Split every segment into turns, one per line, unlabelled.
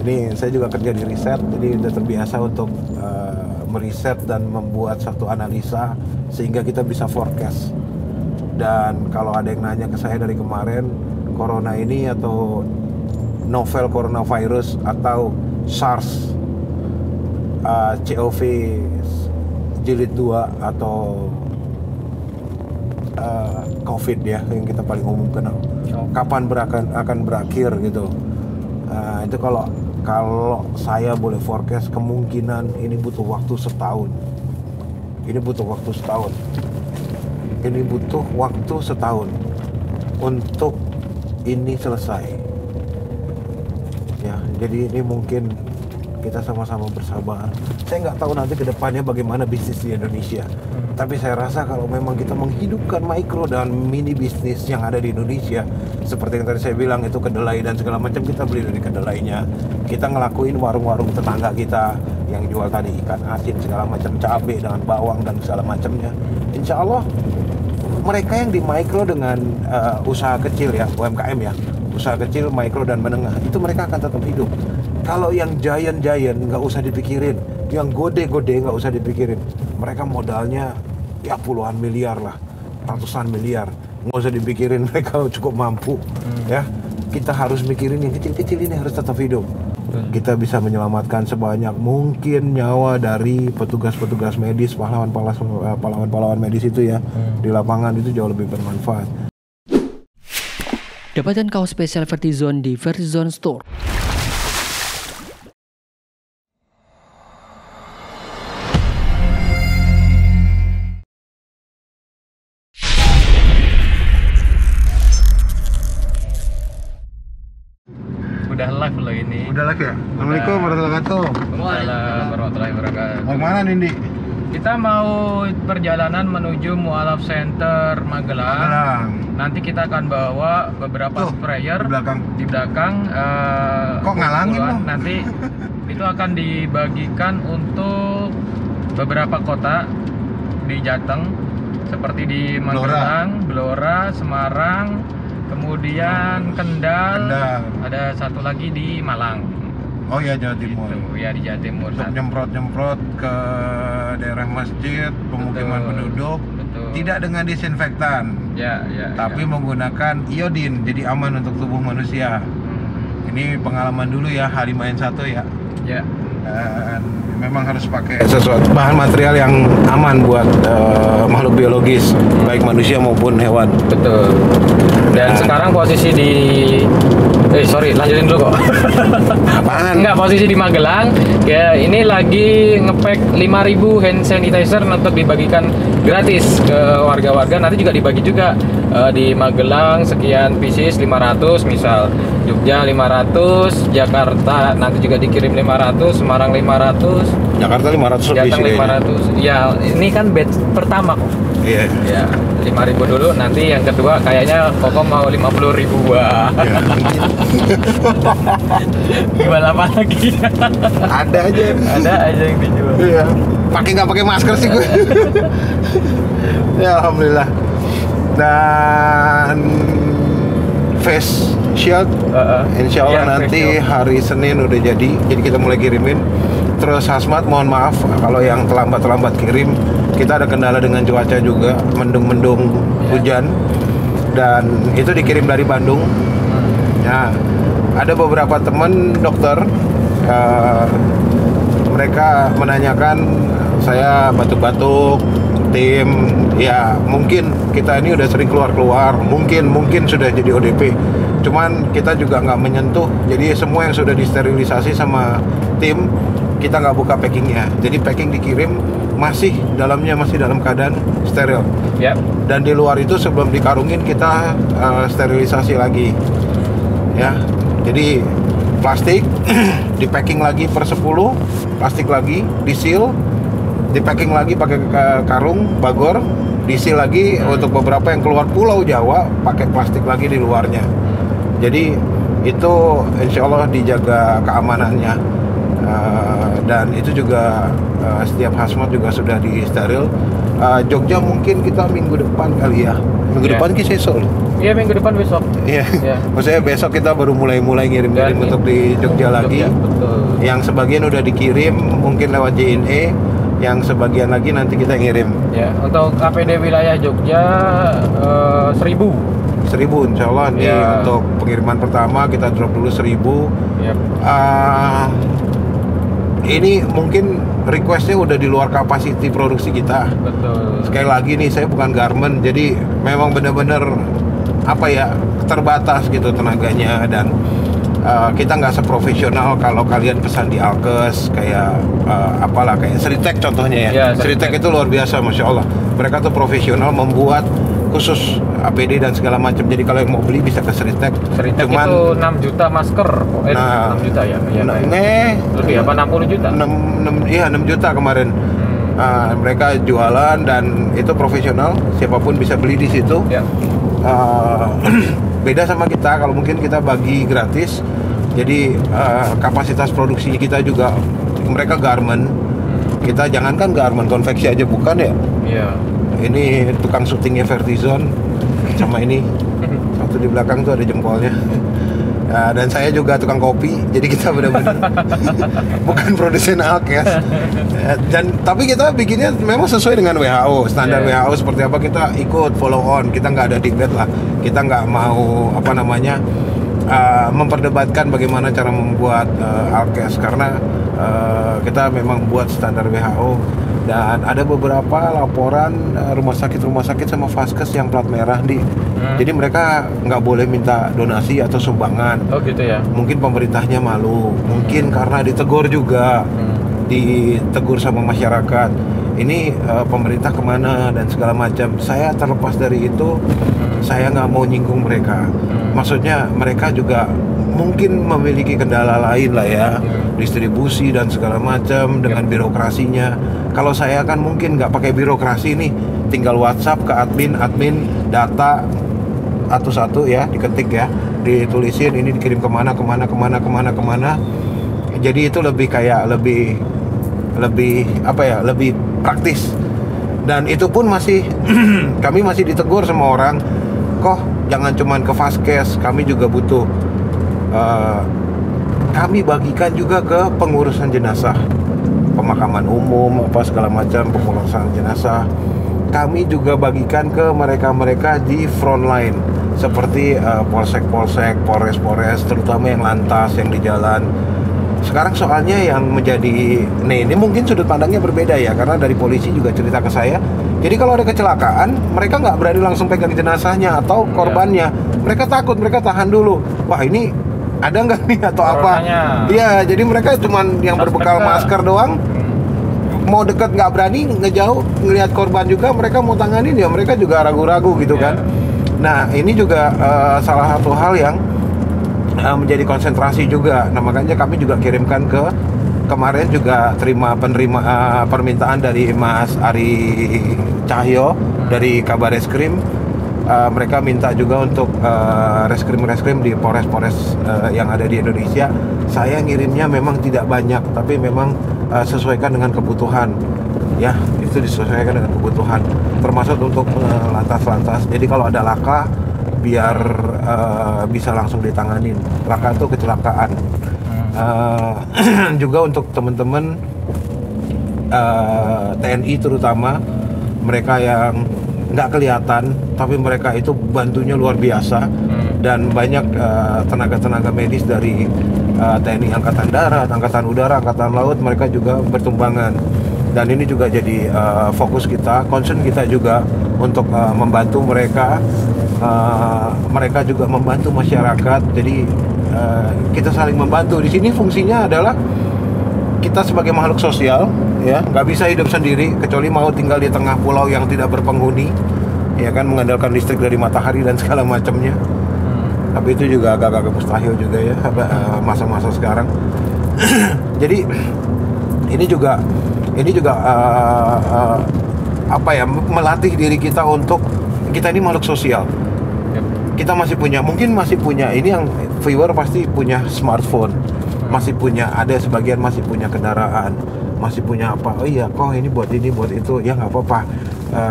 Ini saya juga kerja di riset, jadi udah terbiasa untuk meriset dan membuat satu analisa sehingga kita bisa forecast. Dan kalau ada yang nanya ke saya dari kemarin, corona ini atau novel coronavirus atau SARS CoV jilid 2 atau COVID ya yang kita paling umum kenal, kapan akan berakhir gitu. Itu kalau saya boleh forecast, kemungkinan ini butuh waktu setahun. Ini butuh waktu setahun untuk ini selesai. Ya, jadi ini mungkin kita sama-sama bersabar. Saya nggak tahu nanti ke depannya bagaimana bisnis di Indonesia. Tapi saya rasa kalau memang kita menghidupkan mikro dan mini bisnis yang ada di Indonesia, seperti yang tadi saya bilang itu kedelai dan segala macam, kita beli dari kedelainya. Kita ngelakuin warung-warung tetangga kita yang jual tadi ikan asin segala macam, cabai dengan bawang dan segala macamnya. Insya Allah mereka yang di mikro dengan usaha kecil ya, UMKM ya, usaha kecil, mikro dan menengah, itu mereka akan tetap hidup. Kalau yang giant nggak usah dipikirin, yang gede nggak usah dipikirin. Mereka modalnya ya puluhan miliar lah, ratusan miliar, nggak usah dipikirin, mereka cukup mampu. Ya, kita harus mikirin yang kecil-kecil ini harus tetap hidup. Kita bisa menyelamatkan sebanyak mungkin nyawa dari petugas-petugas medis, pahlawan-pahlawan medis itu ya, di lapangan itu jauh lebih bermanfaat.
Dapatkan kaos spesial Vertizon di Vertizon Store.
Udah live loh ini.
Udah live ya? Assalamualaikum warahmatullahi wabarakatuh.
Waalaikumsalam warahmatullahi wabarakatuh.
Mau kemana Nindi?
Kita mau perjalanan menuju Mualaf Center Magelang. Nanti kita akan bawa beberapa sprayer di belakang.
Kok ngalangin loh?
Nanti itu akan dibagikan untuk beberapa kota di Jateng, seperti di Magelang, Blora, Semarang, kemudian Kendal, ada satu lagi di Malang.
Oh ya, Jawa Timur.
Gitu, ya di Jawa Timur.
Untuk nyemprot-nyemprot ke daerah masjid, pemukiman penduduk.
Betul.
Tidak dengan disinfektan.
Ya.
Tapi menggunakan iodin, jadi aman untuk tubuh manusia. Ini pengalaman dulu ya, H5N1 ya.
Ya.
Dan memang harus pakai sesuatu bahan material yang aman buat makhluk biologis, baik manusia maupun hewan.
Betul. Dan sekarang posisi di lanjutin dulu kok.
Apaan?
Enggak, posisi di Magelang ya, ini lagi ngepack 5.000 hand sanitizer untuk dibagikan gratis ke warga-warga. Nanti juga dibagi juga di Magelang sekian pieces 500, misal Jogja 500, Jakarta nanti juga dikirim 500, Semarang 500,
Jakarta 500 lebih
Jateng
sih
500. Ya, ini kan batch pertama kok.
Iya.
Ya, 5.000 dulu, nanti yang kedua kayaknya Koko mau 50.000. Wah.
Ya.
Jual apa lagi?
Ada aja
yang dijual.
Iya. Nggak pakai masker sih gue. Ya alhamdulillah. Dan face shield insya Allah nanti hari Senin udah jadi kita mulai kirimin. Terus hazmat, mohon maaf kalau yang terlambat kirim, kita ada kendala dengan cuaca juga, mendung-mendung hujan, dan itu dikirim dari Bandung. Ya, ada beberapa teman dokter, mereka menanyakan saya batuk-batuk, tim, ya mungkin kita ini udah sering keluar, mungkin sudah jadi ODP, cuman kita juga nggak menyentuh, jadi semua yang sudah disterilisasi sama tim, kita nggak buka packingnya, jadi packing dikirim dalamnya masih dalam keadaan steril.
Yep. Dan
di luar itu sebelum dikarungin kita sterilisasi lagi, ya. Jadi plastik di packing lagi per 10, plastik lagi di seal, di packing lagi pakai karung bagor, di seal lagi untuk beberapa yang keluar Pulau Jawa pakai plastik lagi di luarnya. Jadi itu insya Allah dijaga keamanannya. Dan itu juga setiap hazmat juga sudah disteril. Jogja mungkin kita minggu depan kali ya. Minggu
Iya.
depan kita sesol.
Iya, minggu depan besok.
Iya.
Iya.
Maksudnya besok kita baru mulai ngirim-ngirim
Dan
untuk di Jogja lagi.
Betul.
Yang sebagian udah dikirim mungkin lewat JNE, yang sebagian lagi nanti kita ngirim.
Ya, untuk APD wilayah Jogja 1000.
1000 insya Allah nih
Ya.
untuk pengiriman pertama kita drop dulu 1000.
Ya.
Ini mungkin requestnya udah di luar kapasiti produksi kita.
Betul.
Sekali lagi nih, saya bukan garment, jadi memang benar-benar apa ya, terbatas gitu tenaganya. Dan kita nggak seprofesional kalau kalian pesan di Alkes kayak apalah, kayak Sritek contohnya ya.
Ya,
Sritek
Sritek.
itu luar biasa, Masya Allah. Mereka tuh profesional membuat khusus APD dan segala macam. Jadi kalau yang mau beli bisa ke Sritek.
Sritek
Cuman
itu 6 juta masker. 6 juta ya. Iya. Lebih apa 60 juta?
6 juta kemarin. Mereka jualan dan itu profesional, siapapun bisa beli di situ.
Ya.
Beda sama kita, kalau mungkin kita bagi gratis. Jadi kapasitas produksi kita juga, mereka garment. Kita jangankan garment, konveksi aja bukan ya.
Iya.
Ini tukang syutingnya Vertizon sama ini satu di belakang tuh ada jempolnya. Dan saya juga tukang kopi, jadi kita benar-benar bukan produsen Alkes. Dan tapi kita bikinnya memang sesuai dengan WHO, standar
Yeah.
WHO seperti apa kita ikut, follow on. Kita nggak ada debate lah. Kita nggak mau memperdebatkan bagaimana cara membuat Alkes, karena kita memang buat standar WHO. Dan ada beberapa laporan rumah sakit sama Vaskes yang plat merah jadi mereka nggak boleh minta donasi atau sumbangan.
Oh gitu ya.
Mungkin pemerintahnya malu, mungkin karena ditegur juga, ditegur sama masyarakat. Ini pemerintah kemana dan segala macam. Saya terlepas dari itu, saya nggak mau nyinggung mereka. Maksudnya mereka juga mungkin memiliki kendala lain lah ya, distribusi dan segala macam dengan birokrasinya. Kalau saya kan mungkin nggak pakai birokrasi nih, tinggal WhatsApp ke admin data satu-satu ya, diketik ya, ditulisin ini dikirim kemana. Jadi itu lebih lebih praktis. Dan itu pun masih kami masih ditegur sama orang, kok jangan cuman ke Vaskes, kami juga butuh. Kami bagikan juga ke pengurusan jenazah, pemakaman umum apa segala macam, pengurusan jenazah. Kami juga bagikan ke mereka-mereka di front line seperti polsek-polsek, polres-polres, terutama yang lantas, yang di jalan. Sekarang soalnya yang menjadi, ini mungkin sudut pandangnya berbeda ya, karena dari polisi juga cerita ke saya. Jadi kalau ada kecelakaan, mereka nggak berani langsung pegang jenazahnya atau korbannya. Mereka takut, mereka tahan dulu. Wah ini ada nggak nih atau
Coronanya.
apa? Iya, jadi mereka cuman yang berbekal masker doang. Mau deket nggak berani, ngejauh ngelihat korban juga mereka mau tanganin ya, mereka juga ragu-ragu gitu kan. Nah ini juga salah satu hal yang menjadi konsentrasi juga. Nah makanya kami juga kirimkan kemarin juga penerima permintaan dari Mas Ari Cahyo dari Kabar Reskrim. Mereka minta juga untuk reskrim di polres-polres yang ada di Indonesia. Saya ngirimnya memang tidak banyak, tapi memang sesuaikan dengan kebutuhan. Ya, itu disesuaikan dengan kebutuhan. Termasuk untuk lantas-lantas. Jadi kalau ada laka, biar bisa langsung ditanganin. Laka itu kecelakaan. Juga untuk teman-teman TNI terutama, mereka yang nggak kelihatan tapi mereka itu bantunya luar biasa. Dan banyak tenaga-tenaga medis dari TNI Angkatan Darat, Angkatan Udara, Angkatan Laut, mereka juga bertumbangan. Dan ini juga jadi fokus kita, concern kita juga untuk membantu mereka. Mereka juga membantu masyarakat. Jadi kita saling membantu. Di sini fungsinya adalah kita sebagai makhluk sosial, ya, nggak bisa hidup sendiri kecuali mau tinggal di tengah pulau yang tidak berpenghuni, ya kan, mengandalkan listrik dari matahari dan segala macamnya. Tapi itu juga agak-agak mustahil juga ya masa-masa sekarang. Jadi ini juga melatih diri kita untuk kita ini makhluk sosial. Kita masih punya ini yang viewer pasti punya smartphone. masih punya, ada sebagian masih punya kendaraan, masih punya apa, oh iya kok ini buat itu, ya nggak apa-apa.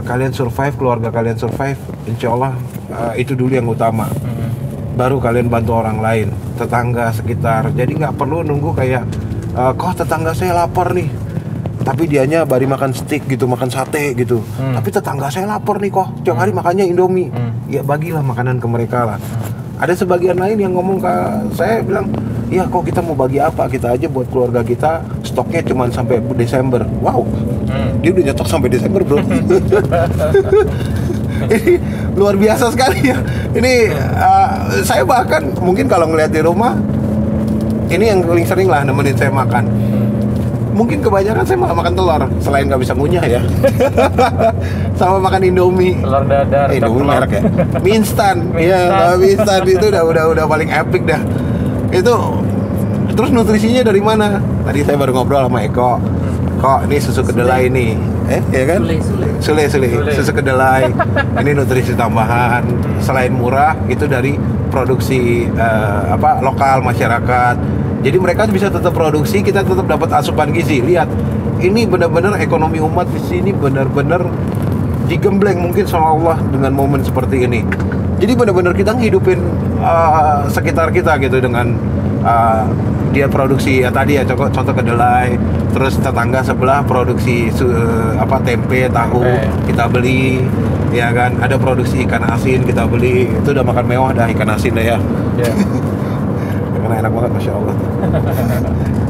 Kalian survive, keluarga kalian survive, insya Allah itu dulu yang utama. Baru kalian bantu orang lain, tetangga sekitar. Jadi nggak perlu nunggu kayak kok tetangga saya lapar nih, tapi dianya baru makan steak gitu, makan sate gitu. Tapi tetangga saya lapar nih kok, tiap hari makannya Indomie. Ya bagilah makanan ke mereka lah. Ada sebagian lain yang ngomong ke saya, bilang, iya kok kita mau bagi apa, kita aja buat keluarga kita stoknya cuma sampai Desember. Wow, dia udah nyetok sampai Desember bro. Ini luar biasa sekali ya. Ini saya bahkan mungkin kalau ngeliat di rumah, ini yang paling sering lah nemenin saya makan. Mungkin kebanyakan saya malah makan telur, selain nggak bisa ngunyah ya. Sama makan Indomie.
Telur dadar.
Indomie merek ya. Mie instan. Iya, mie instan itu udah paling epic dah. Itu terus nutrisinya dari mana? Tadi saya baru ngobrol sama Eko. Kok ini susu kedelai nih. Ya kan? Sule. Susu kedelai. Ini nutrisi tambahan. Selain murah, itu dari produksi lokal masyarakat. Jadi mereka bisa tetap produksi, kita tetap dapat asupan gizi. Lihat, ini benar-benar ekonomi umat di sini benar-benar digembleng mungkin sama Allah dengan momen seperti ini. Jadi benar-benar kita ngehidupin sekitar kita gitu dengan dia produksi ya tadi ya contoh kedelai, terus tetangga sebelah produksi tempe, tahu, kita beli, ya kan. Ada produksi ikan asin, kita beli. Itu udah makan mewah dah ikan asin dah ya. Yeah. Karena enak banget, masya Allah.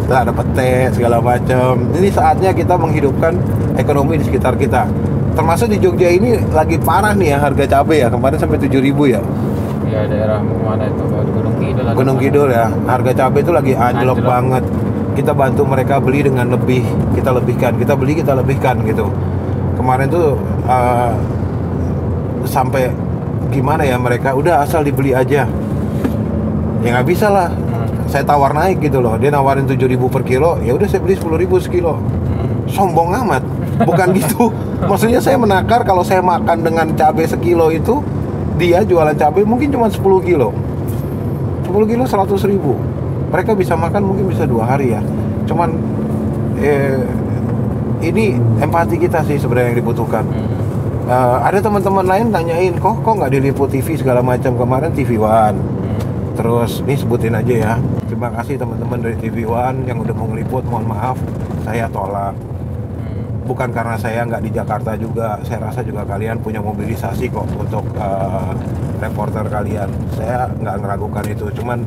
Kita ada pete segala macam. Ini saatnya kita menghidupkan ekonomi di sekitar kita. Termasuk di Jogja ini lagi parah nih ya harga cabai ya. Kemarin sampai 7.000 ya.
Iya, daerah mana itu? Gunung Kidul.
Gunung Kidul ya. Harga cabai itu lagi anjlok banget. Kita bantu mereka beli dengan lebih, kita lebihkan. Kita beli, kita lebihkan gitu. Kemarin tuh sampai gimana ya, mereka udah asal dibeli aja. Ya nggak bisa lah. Saya tawar naik gitu loh. Dia nawarin 7.000 per kilo, ya udah saya beli 10.000 sekilo. Sombong amat. Bukan gitu. Maksudnya saya menakar kalau saya makan dengan cabai sekilo itu, dia jualan cabai mungkin cuma 10 kilo. 10 kilo 100.000. Mereka bisa makan mungkin bisa 2 hari ya. Cuman ini empati kita sih sebenarnya yang dibutuhkan. Ada teman-teman lain tanyain, kok nggak diliput TV segala macam. Kemarin TV One. Terus ini sebutin aja ya. Terima kasih teman-teman dari TV One yang udah mau ngeliput. Mohon maaf, saya tolak. Bukan karena saya nggak di Jakarta juga. Saya rasa juga kalian punya mobilisasi kok untuk reporter kalian. Saya nggak ngeragukan itu. Cuman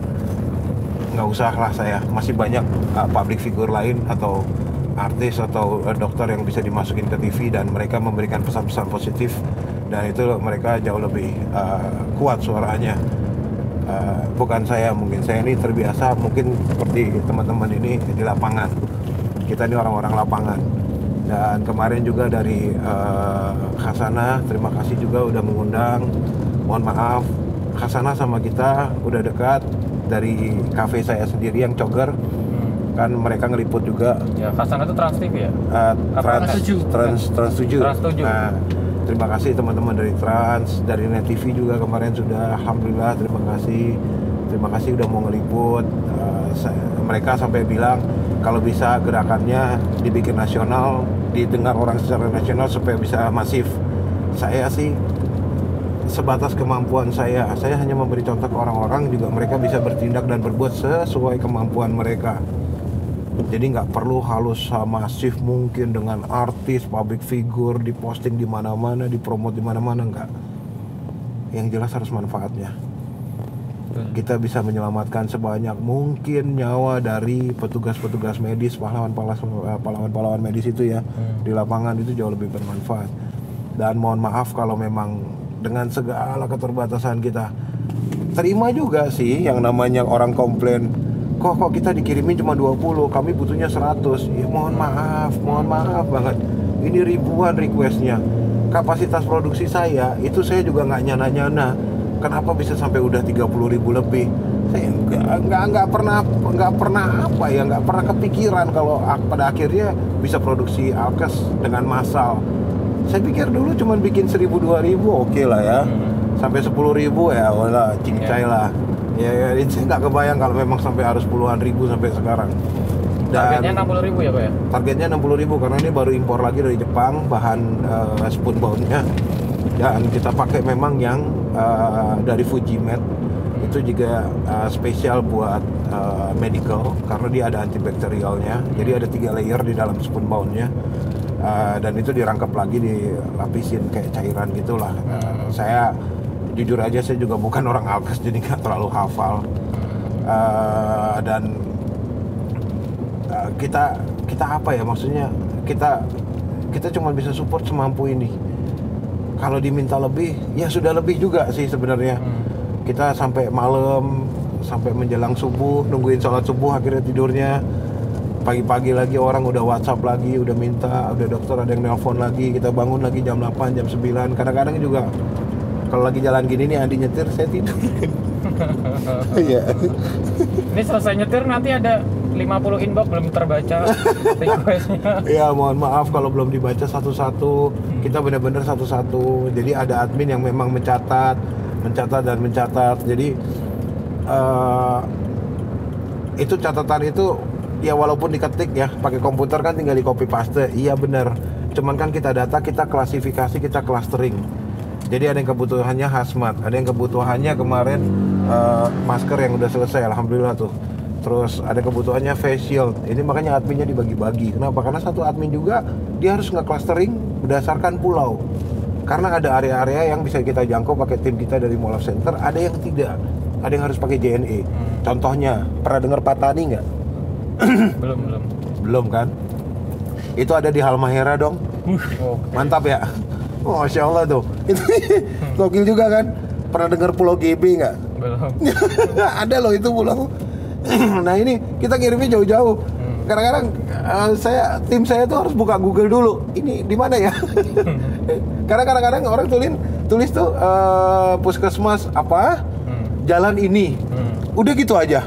nggak usah lah saya. Masih banyak public figure lain atau artis atau dokter yang bisa dimasukin ke TV dan mereka memberikan pesan-pesan positif. Dan itu mereka jauh lebih kuat suaranya. Bukan saya, mungkin saya ini terbiasa mungkin seperti teman-teman ini di lapangan. Kita ini orang-orang lapangan. Dan kemarin juga dari Khasana, terima kasih juga udah mengundang. Mohon maaf, Khasana sama kita udah dekat dari kafe saya sendiri yang Cogger. Kan mereka ngeliput juga.
Ya, Khasana itu Trans TV ya?
Trans 7. Nah, terima kasih teman-teman dari Trans, dari Net TV juga kemarin sudah, alhamdulillah terima kasih udah mau ngeliput. Mereka sampai bilang kalau bisa gerakannya dibikin nasional, didengar orang secara nasional supaya bisa masif. Saya sih sebatas kemampuan saya hanya memberi contoh ke orang-orang, juga mereka bisa bertindak dan berbuat sesuai kemampuan mereka. Jadi nggak perlu halus masif mungkin dengan artis, public figure, diposting di mana-mana, dipromot di mana-mana, nggak. Yang jelas harus manfaatnya. Kita bisa menyelamatkan sebanyak mungkin nyawa dari petugas-petugas medis, pahlawan-pahlawan medis itu ya, di lapangan itu jauh lebih bermanfaat. Dan mohon maaf kalau memang dengan segala keterbatasan kita, terima juga sih yang namanya orang komplain. Kok kita dikirimin cuma 20, kami butuhnya 100. Ya, mohon maaf banget. Ini ribuan requestnya. Kapasitas produksi saya, itu saya juga nggak nyana-nyana. Kenapa bisa sampai udah 30.000 lebih? Saya nggak pernah kepikiran kalau pada akhirnya bisa produksi alkes dengan massal. Saya pikir dulu cuma bikin 1.000-2.000 oke lah ya. Sampai 10.000 ya, wala cincai lah. Ya, itu nggak kebayang kalau memang sampai harus puluhan ribu sampai sekarang.
Targetnya 60.000 ya Pak ya?
Targetnya 60.000 karena ini baru impor lagi dari Jepang bahan spoon bound-nya. Dan kita pakai memang yang dari Fujimet. Itu juga spesial buat medical karena dia ada antibakterialnya. Jadi ada 3 layer di dalam spoon bound-nya. Dan itu dirangkap lagi, dilapisin kayak cairan gitulah. Saya jujur aja, saya juga bukan orang alkes jadi nggak terlalu hafal. Dan kita apa ya, maksudnya kita cuma bisa support semampu ini. Kalau diminta lebih ya sudah lebih juga sih sebenarnya. Kita sampai malam, sampai menjelang subuh nungguin sholat subuh, akhirnya tidurnya pagi-pagi lagi, orang udah WhatsApp lagi, udah minta, udah dokter ada yang nelpon lagi, kita bangun lagi jam 8, jam 9. Kadang-kadang juga kalau lagi jalan gini nih Andi nyetir, saya tidur. Iya.
Ini selesai nyetir nanti ada 50 inbox belum terbaca requestnya.
Ya mohon maaf kalau belum dibaca satu-satu. Kita benar-benar satu-satu. Jadi ada admin yang memang mencatat. Jadi itu catatan itu ya walaupun diketik ya pakai komputer kan tinggal di copy paste. Iya benar. Cuman kan kita data, kita klasifikasi, kita clustering. Jadi ada yang kebutuhannya hazmat, ada yang kebutuhannya kemarin masker yang udah selesai, alhamdulillah tuh. Terus ada kebutuhannya face shield. Ini makanya adminnya dibagi-bagi. Kenapa? Karena satu admin juga dia harus nge-clustering berdasarkan pulau. Karena ada area-area yang bisa kita jangkau pakai tim kita dari Mall of Center, ada yang tidak. Ada yang harus pakai JNE. Contohnya, pernah dengar Patani nggak? Belum kan? Itu ada di Halmahera dong. Mantap ya? Oh, Masya Allah tuh. Itu gokil juga kan? Pernah dengar Pulau GB nggak?
Belum.
Ada loh itu pulau. Nah ini kita kirimnya jauh-jauh. Kadang-kadang tim saya tuh harus buka Google dulu. Ini di mana ya? Karena kadang-kadang orang tulis tuh puskesmas apa? Jalan ini. Udah gitu aja.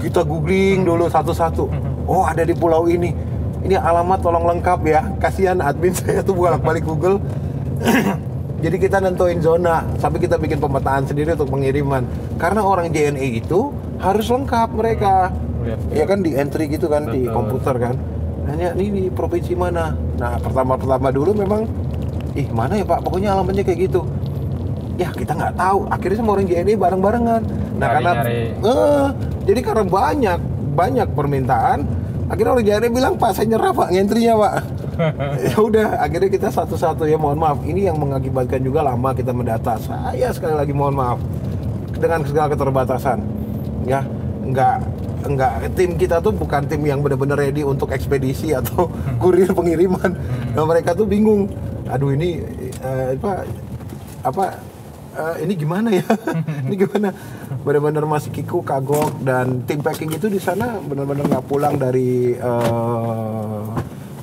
Kita googling dulu satu-satu. Oh, ada di pulau ini. Ini alamat tolong lengkap ya. Kasihan admin saya tuh bolak-balik Google. Jadi kita nentuin zona, sampai kita bikin pemetaan sendiri untuk pengiriman. Karena orang JNE itu harus lengkap mereka. Ya kan di entry gitu kan. Betul. Di komputer kan. Nanya ini di provinsi mana. Nah pertama dulu memang mana ya Pak, pokoknya alamatnya kayak gitu. Ya kita nggak tahu. Akhirnya semua orang JNE bareng-barengan. Nah jadi karena banyak permintaan, akhirnya orang JNE bilang, Pak saya nyerah Pak ngentrinya Pak. Ya udah, akhirnya kita satu-satu ya, mohon maaf. Ini yang mengakibatkan juga lama kita mendata. Saya sekali lagi mohon maaf dengan segala keterbatasan. Ya, enggak tim kita tuh bukan tim yang benar-benar ready untuk ekspedisi atau kurir pengiriman. Nah, mereka tuh bingung. Aduh ini ini gimana ya? Ini gimana? Benar-benar masih kiku, kagok, dan tim packing itu di sana benar-benar nggak pulang dari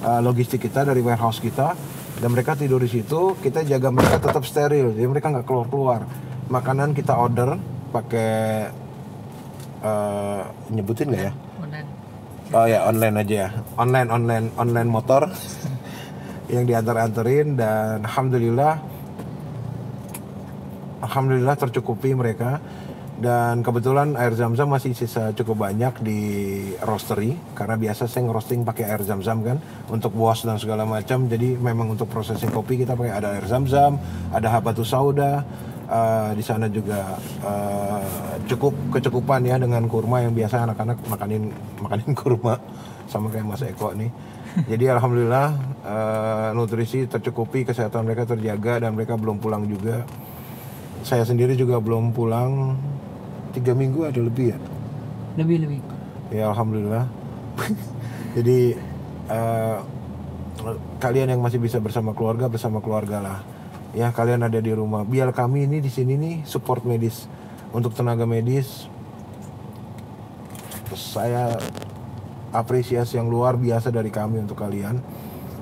logistik kita, dari warehouse kita, dan mereka tidur di situ. Kita jaga mereka tetap steril, jadi mereka nggak keluar. Makanan kita order pakai nyebutin nggak ya?
Online.
Oh ya online aja ya, online motor yang diantar-anterin, dan alhamdulillah tercukupi mereka. Dan kebetulan air zam-zam masih sisa cukup banyak di roastery, karena biasa saya ngerosting pakai air zam-zam kan untuk wash dan segala macam. Jadi memang untuk processing kopi kita pakai ada air zam-zam, ada habatus sauda. Di sana juga kecukupan ya dengan kurma yang biasa anak-anak makanin kurma sama kayak Mas Eko nih. Jadi alhamdulillah nutrisi tercukupi, kesehatan mereka terjaga, dan mereka belum pulang juga. Saya sendiri juga belum pulang 3 minggu ada lebih ya?
Lebih.
Ya alhamdulillah. Jadi kalian yang masih bisa bersama keluarga lah. Ya kalian ada di rumah. Biar kami ini di sini nih support medis untuk tenaga medis. Saya apresiasi yang luar biasa dari kami untuk kalian.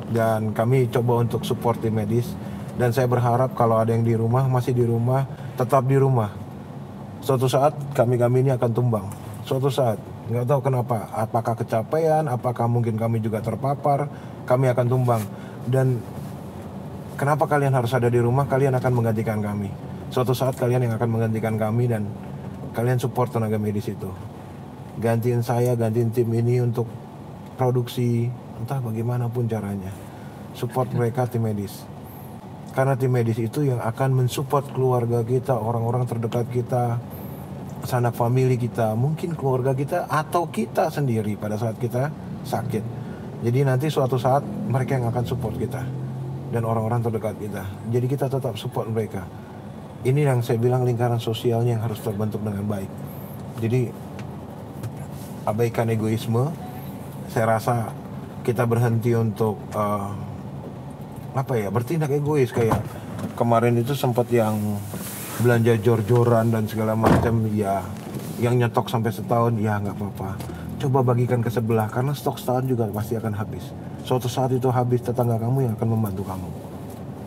Dan kami coba untuk support tim medis. Dan saya berharap kalau ada yang di rumah, masih di rumah, tetap di rumah. Suatu saat kami ini akan tumbang. Suatu saat, nggak tahu kenapa. Apakah kecapean, apakah mungkin kami juga terpapar, kami akan tumbang. Dan kenapa kalian harus ada di rumah? Kalian akan menggantikan kami. Suatu saat kalian yang akan menggantikan kami, dan kalian support tenaga medis itu. Gantiin saya, gantiin tim ini untuk produksi, entah bagaimanapun caranya. Support mereka, tim medis. Karena tim medis itu yang akan mensupport keluarga kita, orang-orang terdekat kita, sanak famili kita, mungkin keluarga kita atau kita sendiri pada saat kita sakit. Jadi nanti suatu saat mereka yang akan support kita dan orang-orang terdekat kita. Jadi kita tetap support mereka. Ini yang saya bilang lingkaran sosialnya yang harus terbentuk dengan baik. Jadi abaikan egoisme. Saya rasa kita berhenti untuk bertindak egois. Kayak kemarin itu sempat yang belanja jor-joran dan segala macam, ya yang nyetok sampai setahun, ya nggak apa-apa. Coba bagikan ke sebelah, karena stok setahun juga pasti akan habis. Suatu saat itu habis, tetangga kamu yang akan membantu kamu.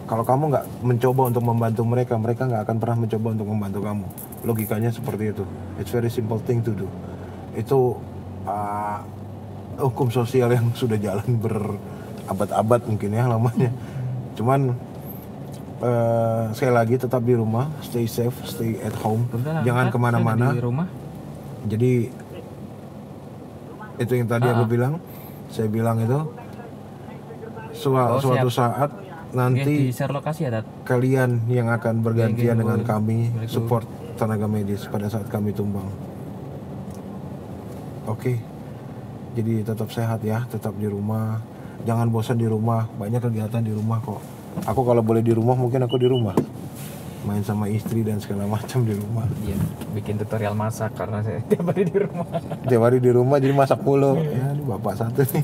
Kalau kamu nggak mencoba untuk membantu mereka, mereka nggak akan pernah mencoba untuk membantu kamu. Logikanya seperti itu. It's very simple thing to do. Itu hukum sosial yang sudah jalan berabad-abad mungkin ya lamanya. Cuman sekali lagi tetap di rumah, stay safe, stay at home, jangan kemana-mana.
Di rumah.
Jadi itu yang tadi aku bilang, saya bilang itu suatu saat nanti
di share lokasi ya,
kalian yang akan bergantian dengan kami support tenaga medis pada saat kami tumbang. Oke. Jadi tetap sehat ya, tetap di rumah, jangan bosan di rumah, banyak kegiatan di rumah kok. Aku kalau boleh di rumah mungkin aku di rumah, main sama istri dan segala macam di rumah.
Iya, bikin tutorial masak karena saya tiap hari di rumah.
Tiap hari di rumah jadi masak mulu. Ya, ini bapak satu nih.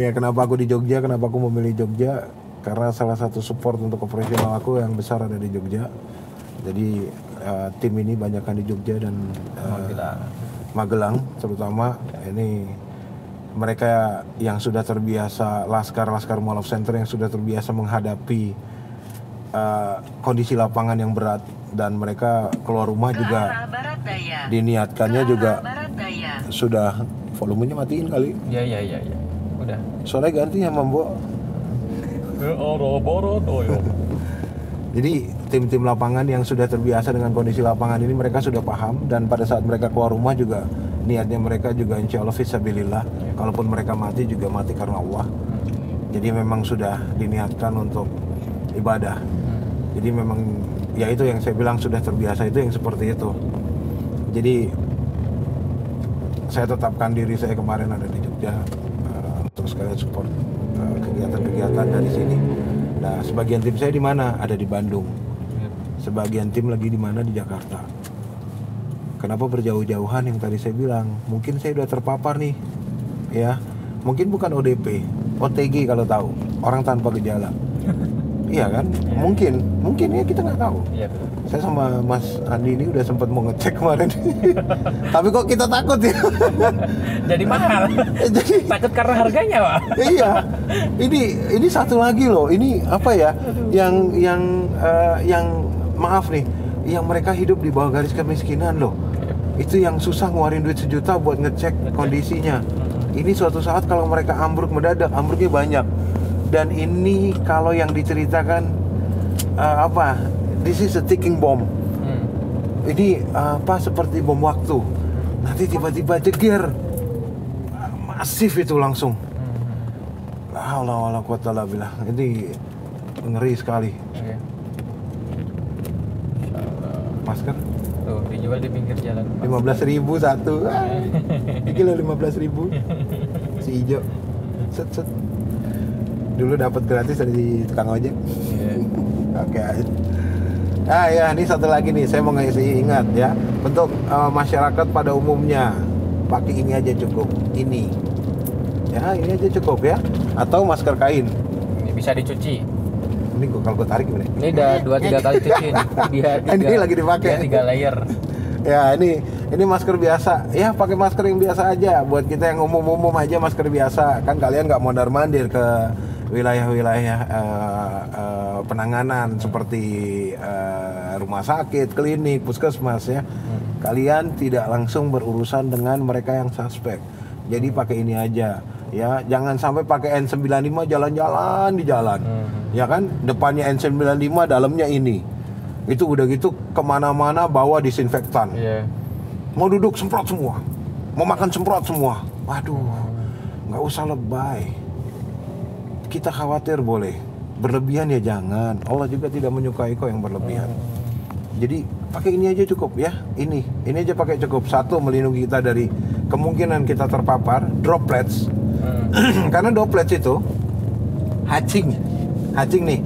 Ya, kenapa aku di Jogja? Kenapa aku memilih Jogja? Karena salah satu support untuk operasional aku yang besar ada di Jogja. Jadi tim ini banyakkan di Jogja dan Magelang terutama. Ini mereka yang sudah terbiasa, laskar Mall of Center yang sudah terbiasa menghadapi kondisi lapangan yang berat, dan mereka keluar rumah juga diniatkannya juga sudah. Volumenya matiin kali.
Iya. Udah.
Soalnya ganti ya Mambo. Jadi tim-tim lapangan yang sudah terbiasa dengan kondisi lapangan ini, mereka sudah paham, dan pada saat mereka keluar rumah juga niatnya mereka juga insya Allah fisabilillah. Kalaupun mereka mati juga mati karena Allah. Jadi memang sudah diniatkan untuk ibadah. Jadi memang ya itu yang saya bilang sudah terbiasa, itu yang seperti itu. Jadi saya tetapkan diri saya kemarin ada di Jogja untuk sekalian support kegiatan-kegiatan dari sini. Nah, sebagian tim saya di mana? Ada di Bandung. Sebagian tim lagi di mana? Di Jakarta. Kenapa berjauh-jauhan? Yang tadi saya bilang, mungkin saya udah terpapar nih, ya. Mungkin bukan ODP, OTG kalau tahu, orang tanpa gejala. Iya kan? Mungkin ya, kita nggak tahu.
Iya.
Saya sama Mas Andi ini udah sempat mau ngecek kemarin. Tapi kok kita takut ya?
Jadi mahal. Jadi takut karena harganya, Pak.
Iya. Ini satu lagi loh. Ini apa ya? Yang maaf nih, yang mereka hidup di bawah garis kemiskinan loh. Itu yang susah ngeluarin duit 1 juta buat ngecek kondisinya. Ini suatu saat kalau mereka ambruk mendadak, ambruknya banyak. Dan ini kalau yang diceritakan this is a ticking bomb. Ini seperti bom waktu. Nanti tiba-tiba jeger, masif itu langsung. La haula wala quwata illa billah. Ini ngeri sekali. Masker?
Tuh, dijual di pinggir jalan.
15.000 satu. Ini loh 15.000. Si hijau. Set. Dulu dapat gratis dari tukang ojek. Oke. Ya, ini satu lagi nih, saya mau ngasih ingat ya. Untuk masyarakat pada umumnya, pakai ini aja cukup. Ini. Ya, ini aja cukup ya. Atau masker kain.
Ini bisa dicuci.
Ini kalau gue tarik gimana?
Ini udah 2-3 kali cuci nih.
Ini lagi dipakai.
Dia 3 layer.
Ya, ini masker biasa. Ya, pakai masker yang biasa aja. Buat kita yang umum-umum aja masker biasa. Kan kalian nggak mondar-mandir ke wilayah-wilayah penanganan seperti rumah sakit, klinik, puskesmas ya. Kalian tidak langsung berurusan dengan mereka yang suspek. Jadi pakai ini aja. Ya, jangan sampai pakai N95 jalan-jalan di jalan. Ya kan, depannya N95, dalamnya ini. Itu udah gitu kemana-mana bawa disinfektan.
Iya.
Mau duduk semprot semua, mau makan semprot semua. Waduh, nggak usah lebay. Kita khawatir boleh, berlebihan ya jangan. Allah juga tidak menyukai kok yang berlebihan. Jadi pakai ini aja cukup ya. Ini aja pakai cukup. Satu, melindungi kita dari kemungkinan kita terpapar droplets. Karena droplets itu hatching nih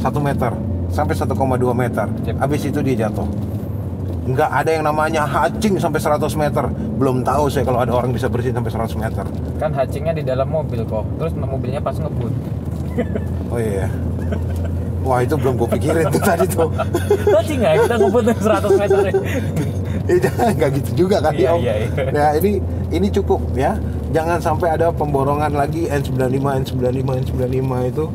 1 meter sampai 1,2 meter. Habis itu dia jatuh. Nggak ada yang namanya hatching sampai 100 meter. Belum tahu saya kalau ada orang bisa bersihin sampai 100 meter.
Kan hatchingnya di dalam mobil kok. Terus mobilnya pas ngebut.
Oh iya. Wah, itu belum gue pikirin tuh tadi tuh.
Hatching nggak? Kita ngebut 100 meter.
Nggak gitu juga kan,
Iya,
Om.
iya.
Nah, ini cukup ya. Jangan sampai ada pemborongan lagi N95 itu.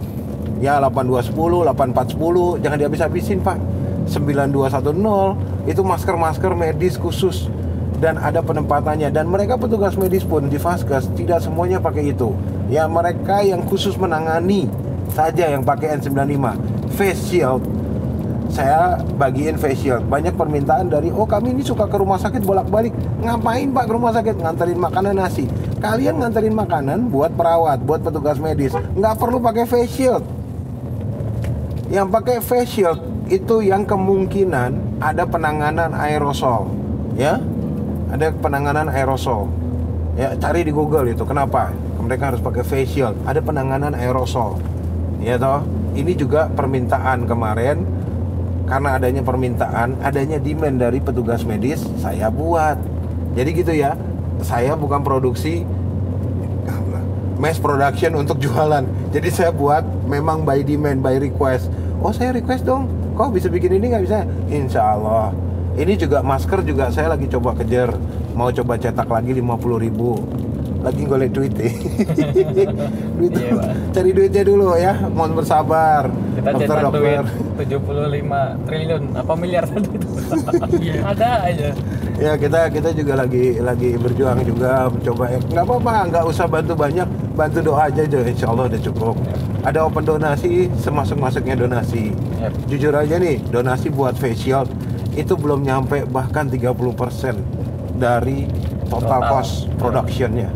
Ya 8210, 8410 jangan dihabis-habisin, Pak. 9210 itu masker medis khusus dan ada penempatannya, dan mereka petugas medis pun di Vaskes tidak semuanya pakai itu. Ya, mereka yang khusus menangani saja yang pakai N95. Face shield saya bagiin face shield. Banyak permintaan dari kami ini suka ke rumah sakit bolak-balik. Ngapain Pak ke rumah sakit? Nganterin makanan nasi. Kalian nganterin makanan buat perawat, buat petugas medis, nggak perlu pakai face shield. Yang pakai face shield itu yang kemungkinan ada penanganan aerosol, ya, ada penanganan aerosol. Ya, cari di Google itu kenapa mereka harus pakai face shield. Ada penanganan aerosol, ya toh. Ini juga permintaan kemarin. Karena adanya permintaan, adanya demand dari petugas medis, saya buat. Jadi gitu ya, saya bukan produksi mass production untuk jualan. Jadi saya buat memang by demand, by request. Saya request dong, kok bisa bikin ini nggak bisa? Insya Allah. Ini juga masker juga saya lagi coba kejar. Mau coba cetak lagi 50.000. Lagi golek duit deh. Cari duitnya dulu ya, mohon bersabar.
Kita cetak duit 75 triliun apa miliar tadi itu. Ada aja.
Ya, kita juga lagi berjuang juga mencoba. Nggak apa-apa, nggak usah bantu banyak, bantu doa aja insya Allah udah cukup. Ada open donasi, semasuk-masuknya donasi. Jujur aja nih, donasi buat face shield itu belum nyampe bahkan 30% dari total cost productionnya.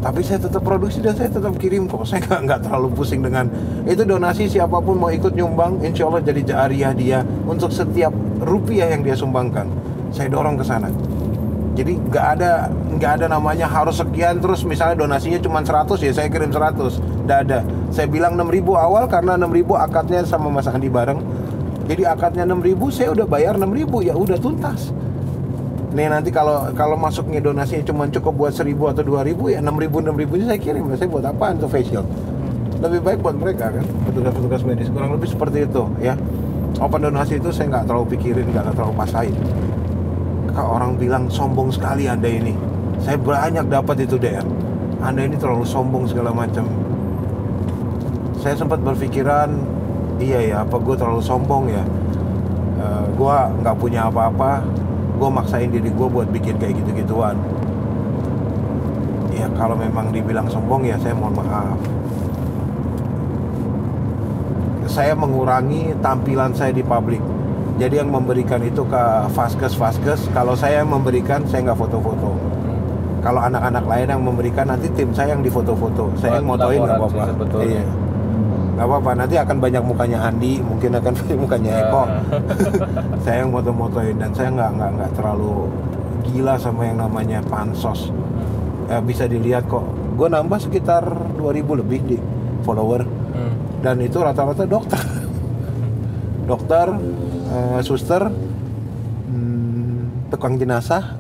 Tapi saya tetap produksi dan saya tetap kirim kok. Saya nggak terlalu pusing dengan itu. Donasi siapapun mau ikut nyumbang, insya Allah jadi jariah dia untuk setiap rupiah yang dia sumbangkan. Saya dorong ke sana. Jadi nggak ada namanya harus sekian terus misalnya donasinya cuma 100 ya saya kirim 100. Nggak ada. Saya bilang 6.000 awal karena 6.000 akadnya sama Mas Andi bareng. Jadi akadnya 6.000, saya udah bayar 6.000, ya udah tuntas. Nih nanti kalau masuknya donasinya cuma cukup buat 1.000 atau 2.000 ya 6.000 saya kirim. Saya buat apaan tuh face shield? Lebih baik buat mereka kan, petugas medis. Kurang lebih seperti itu ya. Open donasi itu saya nggak terlalu pikirin, nggak terlalu pasain. Kalau orang bilang sombong sekali Anda ini, saya banyak dapat itu DR. Anda ini terlalu sombong segala macam. Saya sempat berpikiran, iya ya, apa gue terlalu sombong ya? Gue nggak punya apa-apa. Gue maksain diri gue buat bikin kayak gitu-gituan. Ya kalau memang dibilang sombong ya saya mohon maaf. Saya mengurangi tampilan saya di publik. Jadi yang memberikan itu ke Vaskes. Kalau saya yang memberikan, saya nggak foto-foto. Kalau anak-anak lain yang memberikan, nanti tim saya yang difoto-foto. Saya yang motoin nggak apa-apa. Iya. Nggak apa-apa, nanti akan banyak mukanya Andi, mungkin akan banyak mukanya Eko. Saya yang moto-motoin dan saya nggak terlalu gila sama yang namanya pansos. Bisa dilihat kok, gue nambah sekitar 2.000 lebih di follower. Dan itu rata-rata dokter, suster, tukang jenazah,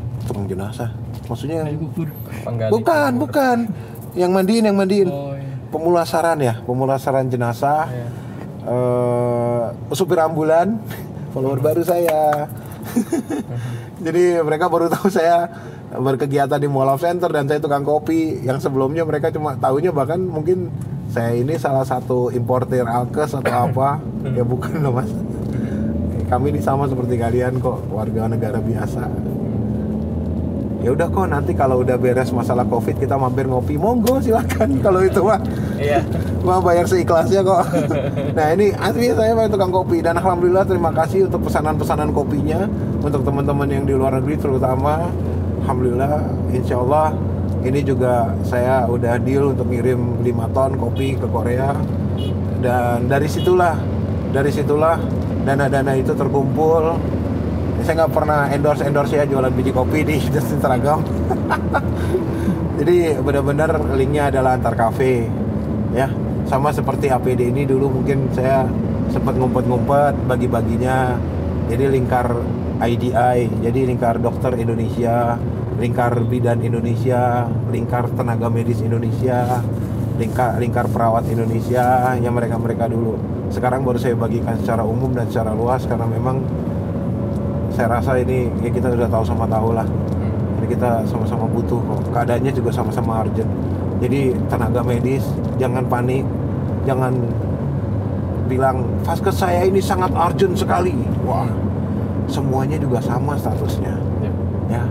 maksudnya bukan, yang mandiin. Pemulasaran jenazah, supir ambulan, follower baru saya. Jadi mereka baru tahu saya berkegiatan di Mall of Center dan saya tukang kopi. Yang sebelumnya mereka cuma tahunya bahkan mungkin saya ini salah satu importer alkes atau apa. Ya bukan loh mas. Kami ini sama seperti kalian kok, warga negara biasa. Ya udah kok, nanti kalau udah beres masalah COVID kita mampir ngopi, monggo silakan. Kalau itu mah
Iya.
mah bayar seikhlasnya kok. Nah ini asli saya Pak tukang kopi, dan alhamdulillah terima kasih untuk pesanan-pesanan kopinya untuk teman-teman yang di luar negeri terutama. Alhamdulillah, insya Allah ini juga saya udah deal untuk ngirim 5 ton kopi ke Korea, dan dari situlah dana-dana itu terkumpul. Saya nggak pernah endorse ya jualan biji kopi di Instagram. Jadi benar-benar linknya adalah antar kafe, ya. Sama seperti APD ini dulu mungkin saya sempat ngumpet-ngumpet bagi-baginya. Jadi lingkar IDI, jadi lingkar dokter Indonesia, lingkar bidan Indonesia, lingkar tenaga medis Indonesia, lingkar perawat Indonesia, yang mereka dulu. Sekarang baru saya bagikan secara umum dan secara luas, karena memang saya rasa ini ya kita udah tahu lah. Jadi kita sama-sama butuh kok. Keadaannya juga sama-sama urgent. Jadi tenaga medis jangan panik, jangan bilang vaskes saya ini sangat urgent sekali. Wah, semuanya juga sama statusnya. Ya.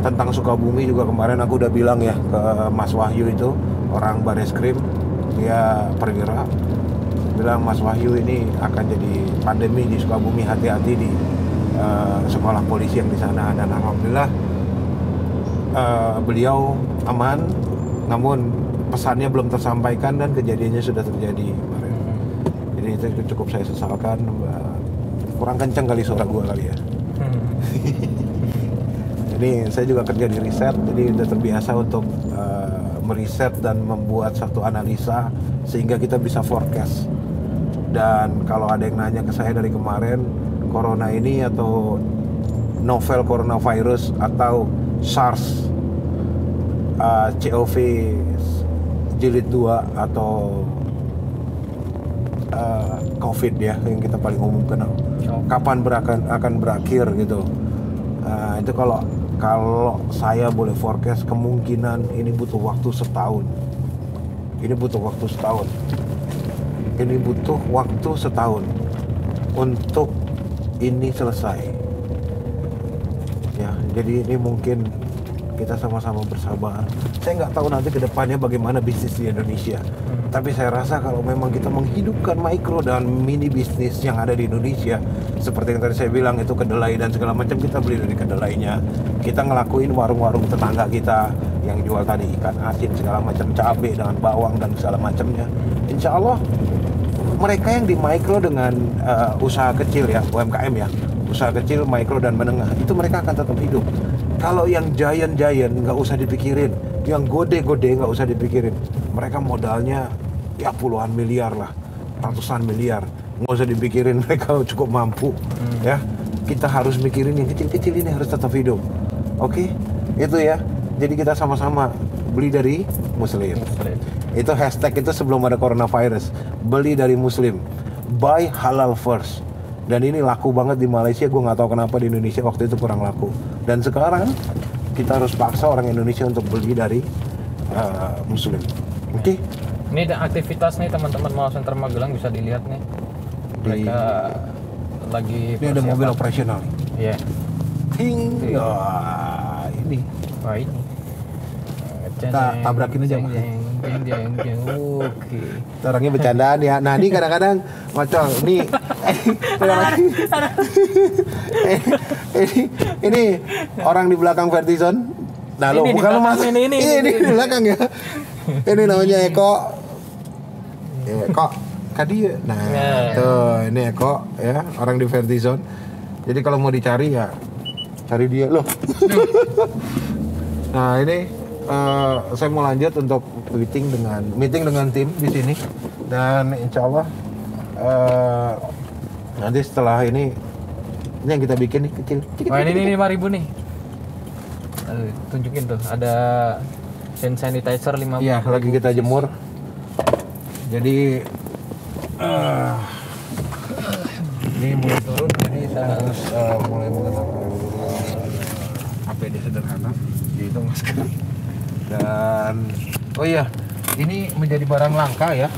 Tentang Sukabumi juga kemarin aku udah bilang ya ke Mas Wahyu itu, orang Bareskrim, dia perwira, bilang Mas Wahyu ini akan jadi pandemi di Sukabumi, hati-hati di sekolah polisi yang di sana. Dan alhamdulillah beliau aman, namun pesannya belum tersampaikan dan kejadiannya sudah terjadi kemarin. Jadi itu cukup saya sesalkan. Kurang kencang kali suara gua kali ya. Ini saya juga kerja di riset, jadi udah terbiasa untuk meriset dan membuat satu analisa sehingga kita bisa forecast. Dan kalau ada yang nanya ke saya dari kemarin, corona ini atau novel coronavirus atau SARS CoV jilid 2 atau COVID ya, yang kita paling umum kenal, kapan akan berakhir gitu. Itu kalau saya boleh forecast, kemungkinan ini butuh waktu setahun. Ini butuh waktu setahun untuk ini selesai. Ya, jadi ini mungkin kita sama-sama bersabar. Saya nggak tahu nanti ke depannya bagaimana bisnis di Indonesia. Tapi saya rasa kalau memang kita menghidupkan mikro dan mini bisnis yang ada di Indonesia, seperti yang tadi saya bilang itu kedelai dan segala macam, kita beli dari kedelainya. Kita ngelakuin warung-warung tetangga kita yang jual tadi ikan asin segala macam, cabai dengan bawang dan segala macamnya. Insya Allah mereka yang di mikro dengan usaha kecil ya, UMKM ya, usaha kecil, mikro dan menengah, itu mereka akan tetap hidup. Kalau yang giant nggak usah dipikirin, yang gede nggak usah dipikirin. Mereka modalnya ya puluhan miliar lah, ratusan miliar, nggak usah dipikirin, mereka cukup mampu. Ya, kita harus mikirin yang kecil-kecil ini harus tetap hidup. Oke, itu ya. Jadi kita sama-sama beli dari Muslim. Itu hashtag itu sebelum ada coronavirus, beli dari Muslim, buy halal first. Dan ini laku banget di Malaysia, gue nggak tahu kenapa di Indonesia waktu itu kurang laku. Dan sekarang kita harus paksa orang Indonesia untuk beli dari Muslim. Oke?
Ini aktivitas nih teman-teman Mall Center Magelang, bisa dilihat nih. Mereka lagi
ini ada mobil operasional.
Iya.
Ting. Wah, ini.
Wah, ini.
Kita tabrakin aja.
Oke.
Orangnya bercandaan ya. Nah ini kadang-kadang ngocol. Ini orang di belakang Vertizon. Nah lo bukan lo mas. Ini di belakang ya. Ini namanya Eko. Eko. Kadi. Nah tuh ini Eko ya, orang di Vertizon. Jadi kalau mau dicari ya cari dia loh. Nah ini saya mau lanjut untuk meeting dengan tim di sini, dan insya Allah nanti setelah ini yang kita bikin nih kecil.
Wah ini 5.000 nih. Tunjukin tuh, ada hand sanitizer 5.000.
Iya, lagi kita jemur. Jadi ini mulai turun, jadi saya harus mulai mengenakan APD sederhana, yaitu masker. Dan oh iya, ini menjadi barang langka ya.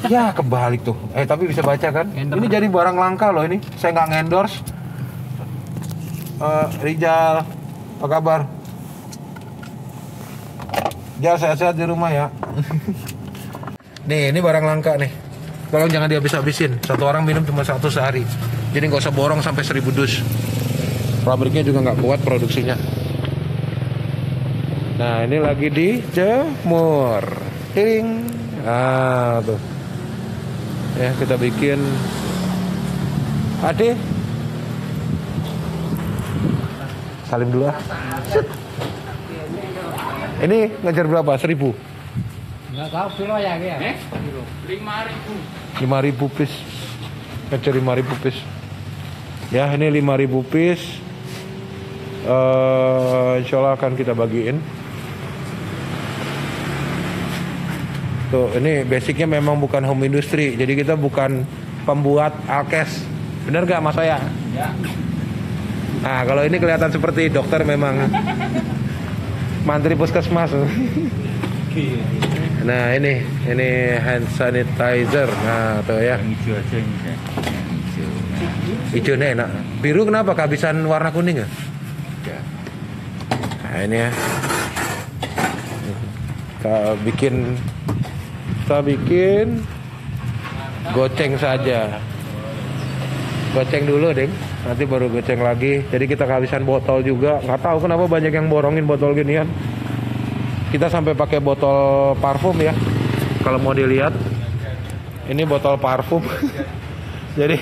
Ya kebalik tuh. Tapi bisa baca kan? Ini jadi barang langka loh ini. Saya nggak ngendorse. Rijal Apa kabar? Ya, sehat-sehat di rumah ya. Nih, ini barang langka nih. Tolong jangan dihabis-habisin. Satu orang minum cuma 1 sehari. Jadi nggak usah borong sampai 1000 dus. Pabriknya juga nggak kuat produksinya. Nah, ini lagi dijemur. Ting. Ah, tuh. Ya, kita bikin. Ade. Salim dulu ah. Ini ngejar berapa? 1000?
Nggak tahu kilo ya, ya.
5.000 piece. Ngejar 5.000 piece. Ya, ini 5.000 piece. Insya Allah akan kita bagiin. Tuh, ini basicnya memang bukan home industry. Jadi kita bukan pembuat alkes. Bener gak Mas Oya?
Ya.
Nah, kalau ini kelihatan seperti dokter memang mantri puskesmas. Nah, ini hand sanitizer. Nah, tuh ya.
Hijau aja ini ya.
Hijaunya enak. Biru kenapa? Kehabisan warna kuning ya? Nah, ini ya. Kita bikin goceng saja. Goceng dulu, Deng. Nanti baru goceng lagi. Jadi kita kehabisan botol juga. Nggak tahu kenapa banyak yang borongin botol ginian. Kita sampai pakai botol parfum ya. Kalau mau dilihat, ini botol parfum. Jadi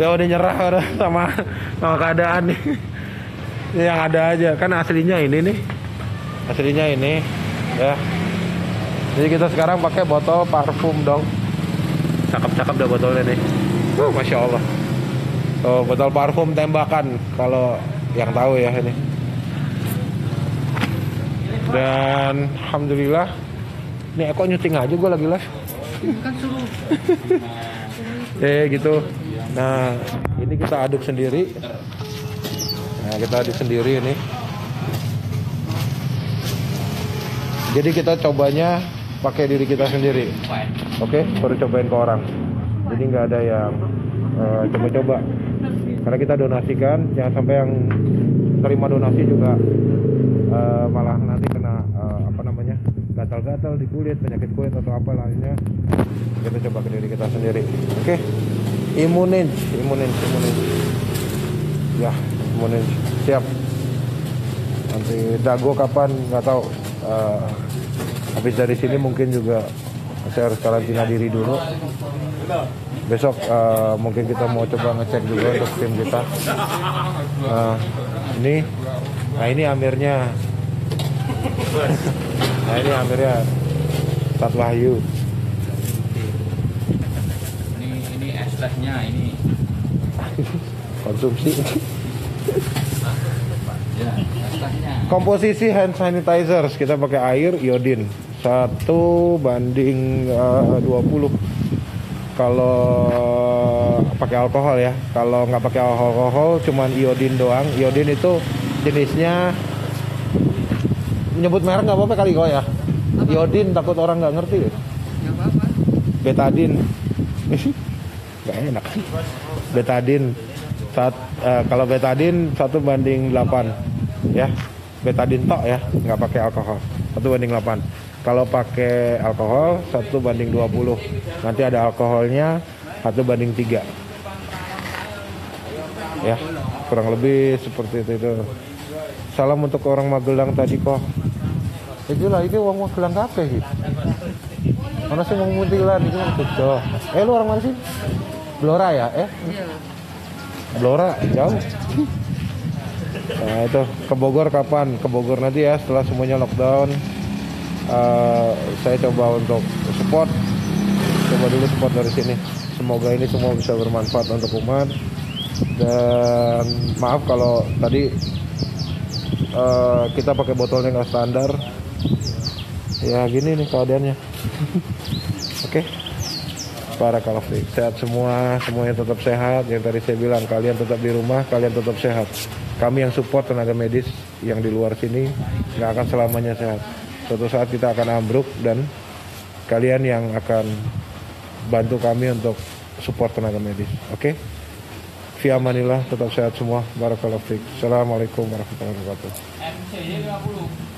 ya udah nyerah udah sama keadaan nih. Ini yang ada aja. Kan aslinya ini nih. Aslinya ini ya. Jadi kita sekarang pakai botol parfum dong. Cakep-cakep dah botolnya nih. Masya Allah. Oh, botol parfum tembakan kalau yang tahu ya ini. Dan alhamdulillah, ini kok nyuting aja gue lagi live.
Kan suruh.
Gitu. Nah, ini kita aduk sendiri. Nah, kita aduk sendiri ini. Jadi kita cobanya pakai diri kita sendiri. Oke, baru cobain ke orang. Jadi nggak ada yang coba-coba. Karena kita donasikan, jangan sampai yang terima donasi juga malah nanti kena gatal-gatal di kulit, penyakit kulit atau apa lainnya. Kita coba ke diri kita sendiri. Oke. Imunin. Ya, imunin. Siap. Nanti dago kapan nggak tahu. Habis dari sini mungkin juga saya harus karantina diri dulu. Besok mungkin kita mau coba ngecek juga untuk tim kita. Ini amirnya. Nah, ini amirnya Ustaz Wahyu.
Ini es tehnya ini.
Konsumsi.
Ya, es tehnya.
Komposisi hand sanitizers kita pakai air iodin 1:20. Kalau pakai alkohol ya. Kalau nggak pakai alkohol cuman iodin doang. Iodin itu jenisnya, nyebut merek nggak apa-apa kali kok ya. Iodin takut orang nggak ngerti.
Nggak apa-apa.
Betadin. Nggak enak. Betadin. Kalau betadin 1:8 ya. Betadin tok ya, nggak pakai alkohol. 1:8. Kalau pakai alkohol 1:20. Nanti ada alkoholnya 1:3. Ya, kurang lebih seperti itu. Salam untuk orang Magelang tadi kok. Itulah ini orang Magelang kabeh iki. Mana sih mau Muntilan itu betul. Lu orang mana sih? Blora ya? Blora jauh. Nah itu ke Bogor kapan? Ke Bogor nanti ya setelah semuanya lockdown. Saya coba untuk support. Coba dulu support dari sini. Semoga ini semua bisa bermanfaat untuk umat. Dan maaf kalau tadi kita pakai botolnya nggak standar. Ya gini nih keadaannya. Oke. Barakallahu fiik. Sehat semua, semuanya tetap sehat. Yang tadi saya bilang, kalian tetap di rumah, kalian tetap sehat. Kami yang support tenaga medis yang di luar sini nggak akan selamanya sehat. Suatu saat kita akan ambruk dan kalian yang akan bantu kami untuk support tenaga medis. Oke? Fi amanillah, tetap sehat semua. Barakallahu fiik. Assalamualaikum warahmatullahi wabarakatuh.
MCY 50.